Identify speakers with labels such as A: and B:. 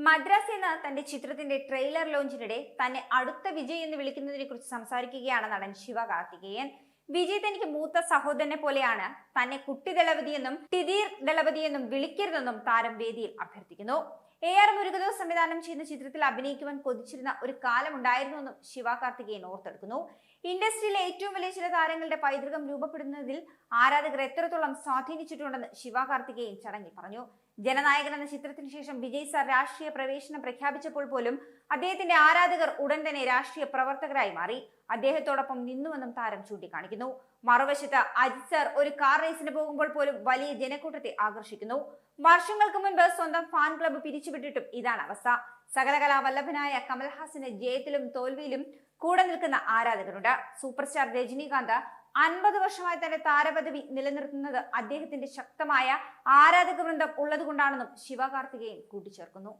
A: മദ്രാസ് എന്ന തന്റെ ചിത്രത്തിന്റെ ട്രെയിലർ ലോഞ്ചിനിടെ തന്നെ അടുത്ത വിജയ് എന്ന് വിളിക്കുന്നതിനെ കുറിച്ച് സംസാരിക്കുകയാണ് നടൻ ശിവകാർത്തികേയൻ. വിജയ് തനിക്ക് മൂത്ത സഹോദരനെ പോലെയാണ്, തന്നെ കുട്ടി ദളപതിയെന്നും ടിദീർ ദളപതിയെന്നും വിളിക്കരുതെന്നും താരം വേദിയിൽ അഭ്യർത്ഥിക്കുന്നു. AR മുരുകദോസ് സംവിധാനം ചെയ്യുന്ന ചിത്രത്തിൽ അഭിനയിക്കുവാൻ കൊതിച്ചിരുന്ന ഒരു കാലമുണ്ടായിരുന്നുവെന്നും ശിവകാർത്തികേയൻ ഓർത്തെടുക്കുന്നു. ഇൻഡസ്ട്രിയിലെ ഏറ്റവും വലിയ ചില താരങ്ങളുടെ പൈതൃകം രൂപപ്പെടുന്നതിൽ ആരാധകർ എത്രത്തോളം സ്വാധീനിച്ചിട്ടുണ്ടെന്ന് ശിവകാർത്തികേയൻ ചടങ്ങിൽ പറഞ്ഞു. ജനനായകൻ എന്ന ചിത്രത്തിന് ശേഷം വിജയ് സാർ രാഷ്ട്രീയ പ്രവേശനം പ്രഖ്യാപിച്ചപ്പോൾ പോലും അദ്ദേഹത്തിന്റെ ആരാധകർ ഉടൻ തന്നെ രാഷ്ട്രീയ പ്രവർത്തകരായി മാറി. അദ്ദേഹത്തോടൊപ്പം നിന്നുവെന്നും താരം ചൂണ്ടിക്കാണിക്കുന്നു. മറുവശത്ത് അജിത് സാർ ഒരു കാർ റേസിന് പോകുമ്പോൾ പോലും വലിയ ജനക്കൂട്ടത്തെ ആകർഷിക്കുന്നു. വർഷങ്ങൾക്ക് മുൻപ് സ്വന്തം ഫാൻ ക്ലബ്ബ് പിരിച്ചുവിട്ടിട്ടും ഇതാണ് അവസ്ഥ. സകലകലാവല്ലഭനായ കമൽഹാസന് ജയത്തിലും തോൽവിയിലും കൂടെ നിൽക്കുന്ന ആരാധകരുണ്ട്. സൂപ്പർ സ്റ്റാർ രജനീകാന്ത് 50 വർഷമായി തന്റെ താരപദവി നിലനിർത്തുന്നത് അദ്ദേഹത്തിന്റെ ശക്തമായ ആരാധക വൃന്ദം ഉള്ളതുകൊണ്ടാണെന്നും ശിവകാർത്തികേയൻ കൂട്ടിച്ചേർക്കുന്നു.